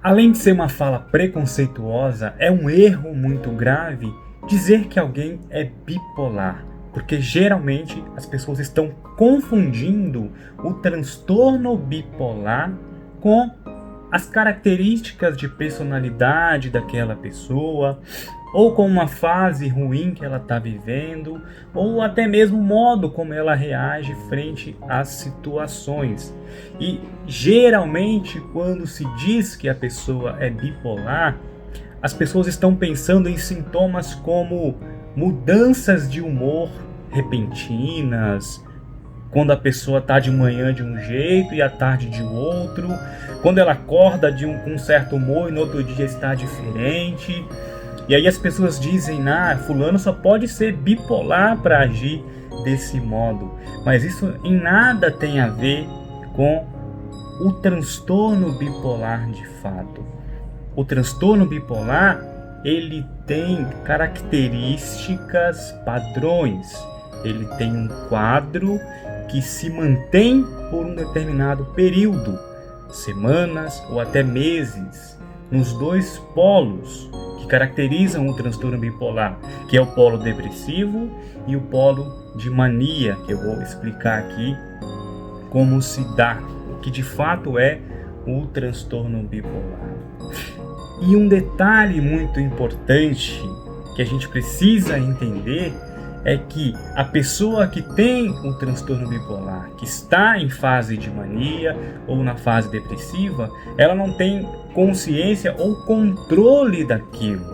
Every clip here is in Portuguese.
Além de ser uma fala preconceituosa, é um erro muito grave dizer que alguém é bipolar, porque geralmente as pessoas estão confundindo o transtorno bipolar com as características de personalidade daquela pessoa, ou com uma fase ruim que ela está vivendo, ou até mesmo o modo como ela reage frente às situações. E geralmente, quando se diz que a pessoa é bipolar, as pessoas estão pensando em sintomas como mudanças de humor repentinas, quando a pessoa está de manhã de um jeito e à tarde de outro, quando ela acorda com um certo humor e no outro dia está diferente. E aí as pessoas dizem, fulano só pode ser bipolar para agir desse modo. Mas isso em nada tem a ver com o transtorno bipolar de fato. O transtorno bipolar, ele tem características, padrões. Ele tem um quadro que se mantém por um determinado período, semanas ou até meses, nos dois polos que caracterizam o transtorno bipolar, que é o polo depressivo e o polo de mania, que eu vou explicar aqui como se dá, o que de fato é o transtorno bipolar. E um detalhe muito importante que a gente precisa entender é que a pessoa que tem o transtorno bipolar, que está em fase de mania ou na fase depressiva, ela não tem consciência ou controle daquilo.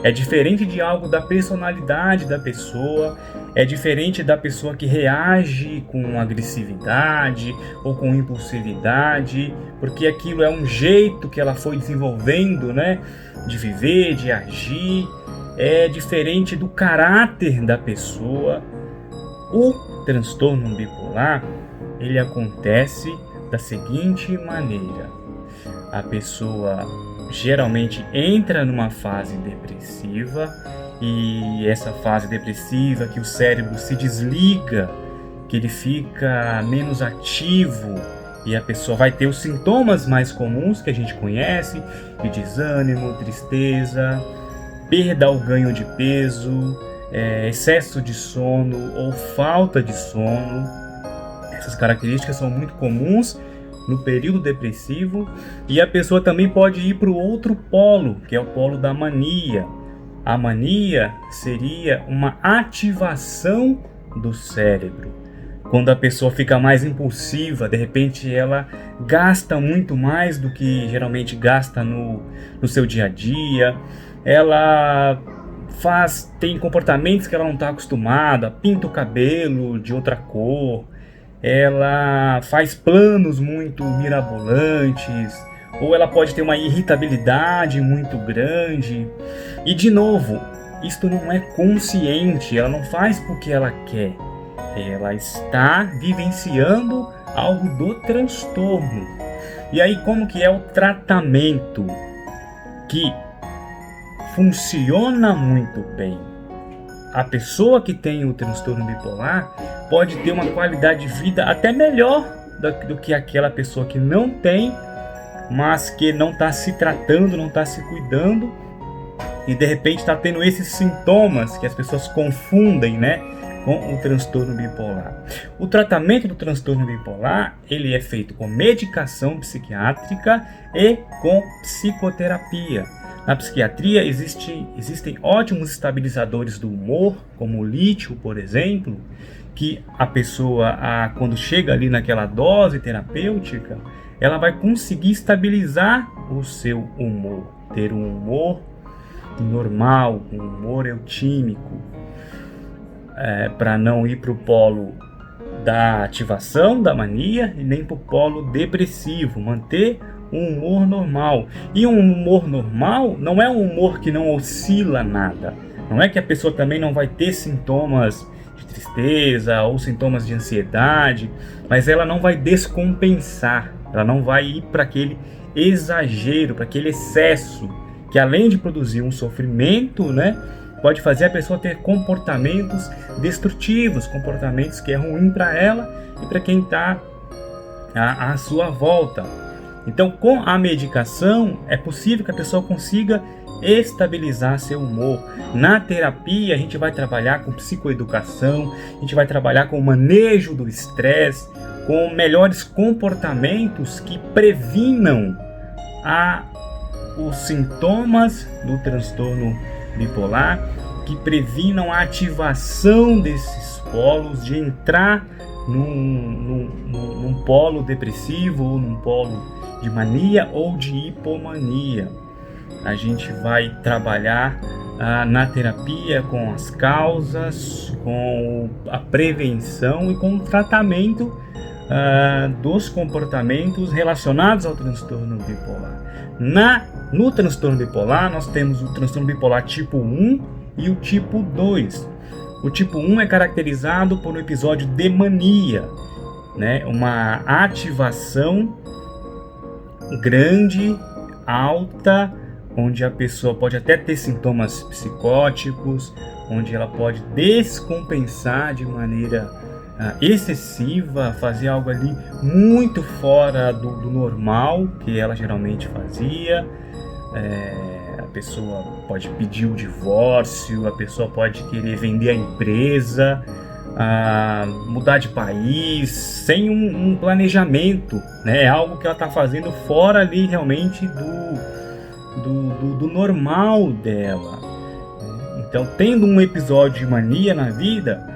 É diferente de algo da personalidade da pessoa, é diferente da pessoa que reage com agressividade ou com impulsividade, porque aquilo é um jeito que ela foi desenvolvendo, de viver, de agir. É diferente do caráter da pessoa. O transtorno bipolar, ele acontece da seguinte maneira: a pessoa geralmente entra numa fase depressiva, e essa fase depressiva que o cérebro se desliga, que ele fica menos ativo, e a pessoa vai ter os sintomas mais comuns que a gente conhece, de desânimo, tristeza, perda ou ganho de peso, excesso de sono ou falta de sono. Essas características são muito comuns no período depressivo, e a pessoa também pode ir para o outro polo, que é o polo da mania. A mania seria uma ativação do cérebro. Quando a pessoa fica mais impulsiva, de repente ela gasta muito mais do que geralmente gasta no seu dia a dia. Ela tem comportamentos que ela não está acostumada, pinta o cabelo de outra cor, ela faz planos muito mirabolantes, ou ela pode ter uma irritabilidade muito grande. E de novo, isto não é consciente, ela não faz porque ela quer, ela está vivenciando algo do transtorno. E aí, como que é o tratamento que funciona muito bem? A pessoa que tem o transtorno bipolar pode ter uma qualidade de vida até melhor do que aquela pessoa que não tem, mas que não está se tratando, não está se cuidando, e de repente está tendo esses sintomas que as pessoas confundem, com o transtorno bipolar. O tratamento do transtorno bipolar, ele é feito com medicação psiquiátrica e com psicoterapia. Na psiquiatria existem ótimos estabilizadores do humor, como o lítio, por exemplo, que a pessoa, quando chega ali naquela dose terapêutica, ela vai conseguir estabilizar o seu humor, ter um humor normal, um humor eutímico, para não ir para o polo da ativação da mania e nem para o polo depressivo, manter um humor normal. E um humor normal não é um humor que não oscila nada. Não é que a pessoa também não vai ter sintomas de tristeza ou sintomas de ansiedade, mas ela não vai descompensar, ela não vai ir para aquele exagero, para aquele excesso, que além de produzir um sofrimento, pode fazer a pessoa ter comportamentos destrutivos, comportamentos que é ruim para ela e para quem está à sua volta. Então, com a medicação, é possível que a pessoa consiga estabilizar seu humor. Na terapia, a gente vai trabalhar com psicoeducação, a gente vai trabalhar com o manejo do estresse, com melhores comportamentos que previnam os sintomas do transtorno bipolar, que previnam a ativação desses polos, de entrar num polo depressivo, ou num polo de mania ou de hipomania. A gente vai trabalhar na terapia com as causas, com a prevenção e com o tratamento dos comportamentos relacionados ao transtorno bipolar. No transtorno bipolar, nós temos o transtorno bipolar tipo 1 e o tipo 2. O tipo 1 é caracterizado por um episódio de mania, né? Uma ativação grande, alta, onde a pessoa pode até ter sintomas psicóticos, onde ela pode descompensar de maneira excessiva, fazer algo ali muito fora do normal que ela geralmente fazia. A pessoa pode pedir o divórcio, a pessoa pode querer vender a empresa, mudar de país sem um planejamento, né? É algo que ela está fazendo fora ali realmente do normal dela. Então, tendo um episódio de mania na vida,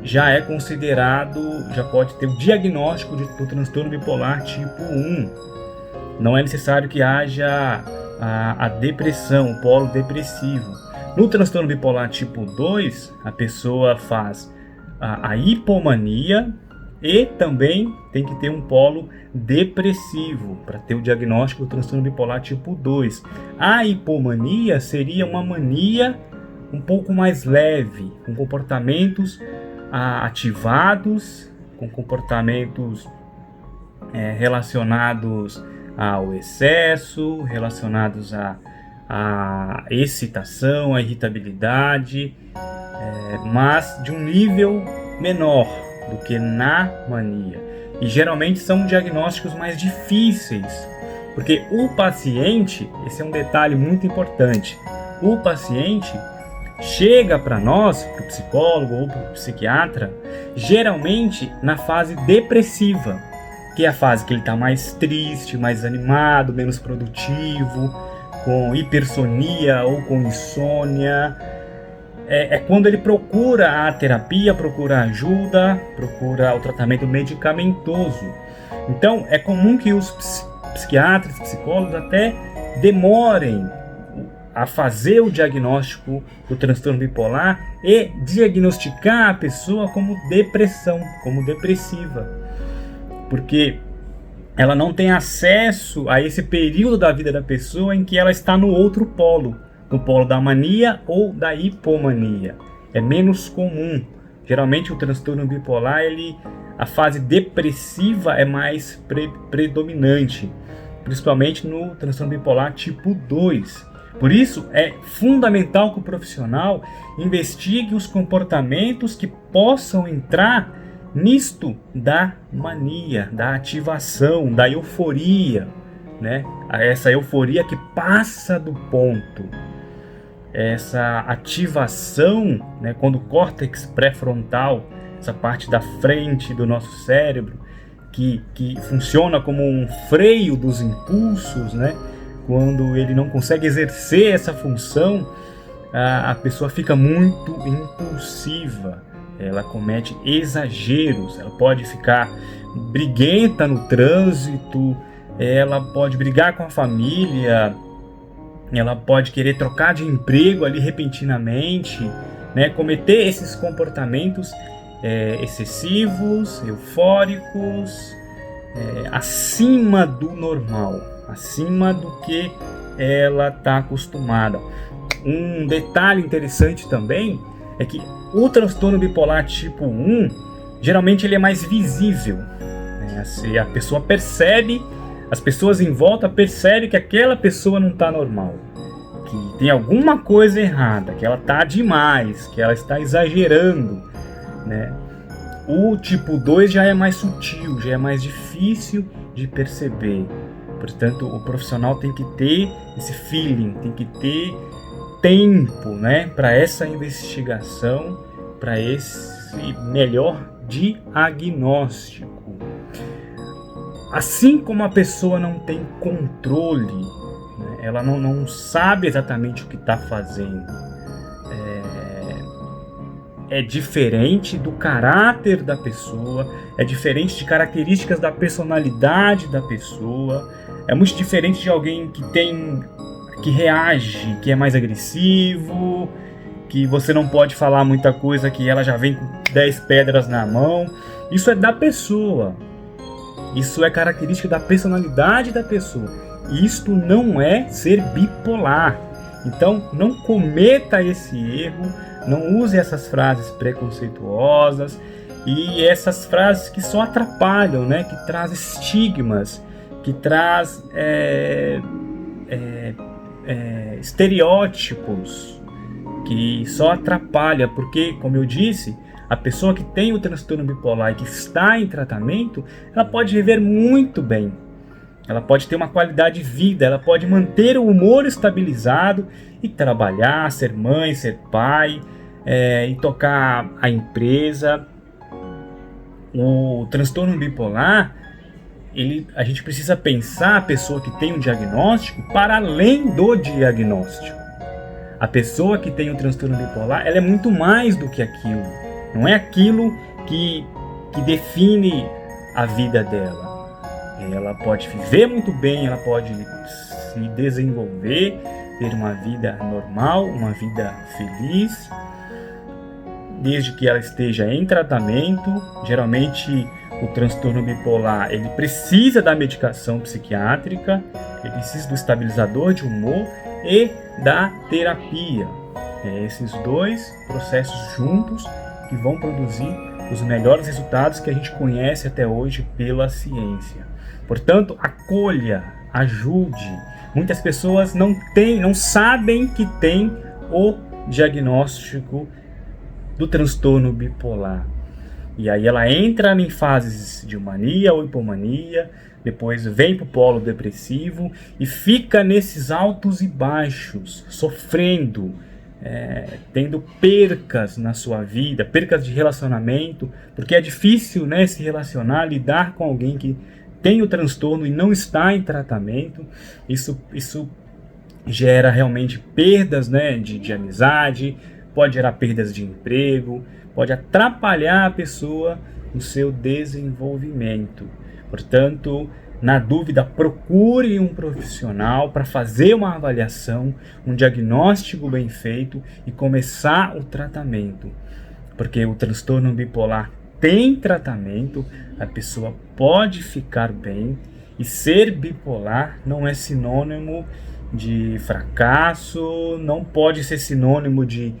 já é considerado, já pode ter o diagnóstico do transtorno bipolar tipo 1. Não é necessário que haja a depressão, o polo depressivo. No transtorno bipolar tipo 2, a pessoa faz a hipomania e também tem que ter um polo depressivo para ter o diagnóstico do transtorno bipolar tipo 2. A hipomania seria uma mania um pouco mais leve, com comportamentos ativados, com comportamentos relacionados ao excesso, relacionados à excitação, à irritabilidade, mas de um nível menor do que na mania. E geralmente são diagnósticos mais difíceis, porque o paciente, esse é um detalhe muito importante, o paciente chega para nós, para o psicólogo ou para o psiquiatra, geralmente na fase depressiva, que é a fase que ele está mais triste, mais animado, menos produtivo, com hipersonia ou com insônia. É quando ele procura a terapia, procura ajuda, procura o tratamento medicamentoso. Então, é comum que os psiquiatras, psicólogos até demorem a fazer o diagnóstico do transtorno bipolar e diagnosticar a pessoa como depressão, como depressiva, porque ela não tem acesso a esse período da vida da pessoa em que ela está no outro polo, no polo da mania ou da hipomania. É menos comum. Geralmente o transtorno bipolar, a fase depressiva é mais predominante, principalmente no transtorno bipolar tipo 2. Por isso, é fundamental que o profissional investigue os comportamentos que possam entrar nisto da mania, da ativação, da euforia, né? Essa euforia que passa do ponto. Essa ativação, né, quando o córtex pré-frontal, essa parte da frente do nosso cérebro, que funciona como um freio dos impulsos, né? Quando ele não consegue exercer essa função, a pessoa fica muito impulsiva, ela comete exageros, ela pode ficar briguenta no trânsito, ela pode brigar com a família, ela pode querer trocar de emprego ali repentinamente, né? Cometer esses comportamentos excessivos, eufóricos, acima do normal, acima do que ela está acostumada. Um detalhe interessante também é que o transtorno bipolar tipo 1, geralmente ele é mais visível, né? Assim, a pessoa percebe, as pessoas em volta percebem que aquela pessoa não está normal, que tem alguma coisa errada, que ela está demais, que ela está exagerando, né? O tipo 2 já é mais sutil, já é mais difícil de perceber, Portanto, o profissional tem que ter esse feeling, tem que ter tempo, né, para essa investigação, para esse melhor diagnóstico. Assim como a pessoa não tem controle, né, ela não sabe exatamente o que está fazendo, é diferente do caráter da pessoa, é diferente de características da personalidade da pessoa, é muito diferente de alguém que reage, que é mais agressivo, que você não pode falar muita coisa, que ela já vem com 10 pedras na mão. Isso é da pessoa. Isso é característica da personalidade da pessoa. Isto não é ser bipolar. Então, não cometa esse erro, não use essas frases preconceituosas e essas frases que só atrapalham, né? Que traz estigmas, que traz estereótipos, que só atrapalha, porque, como eu disse, a pessoa que tem o transtorno bipolar e que está em tratamento, ela pode viver muito bem, ela pode ter uma qualidade de vida, ela pode manter o humor estabilizado e trabalhar, ser mãe, ser pai, e tocar a empresa. O transtorno bipolar, a gente precisa pensar a pessoa que tem um diagnóstico para além do diagnóstico. A pessoa que tem um transtorno bipolar, ela é muito mais do que aquilo. Não é aquilo que define a vida dela. Ela pode viver muito bem, ela pode se desenvolver, ter uma vida normal, uma vida feliz, desde que ela esteja em tratamento. Geralmente o transtorno bipolar, ele precisa da medicação psiquiátrica, ele precisa do estabilizador de humor e da terapia. Esses dois processos juntos que vão produzir os melhores resultados que a gente conhece até hoje pela ciência. Portanto, acolha, ajude. Muitas pessoas não sabem que tem o diagnóstico do transtorno bipolar. E aí ela entra em fases de mania ou hipomania, depois vem para o polo depressivo e fica nesses altos e baixos, sofrendo, tendo percas na sua vida, percas de relacionamento, porque é difícil, né, se relacionar, lidar com alguém que tem o transtorno e não está em tratamento. Isso gera realmente perdas, né, de amizade, pode gerar perdas de emprego, pode atrapalhar a pessoa no seu desenvolvimento. Portanto, na dúvida, procure um profissional para fazer uma avaliação, um diagnóstico bem feito e começar o tratamento. Porque o transtorno bipolar tem tratamento, a pessoa pode ficar bem, e ser bipolar não é sinônimo de fracasso, não pode ser sinônimo de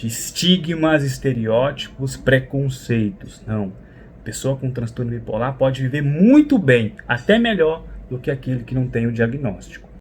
estigmas, estereótipos, preconceitos. Não. A pessoa com transtorno bipolar pode viver muito bem, até melhor do que aquele que não tem o diagnóstico.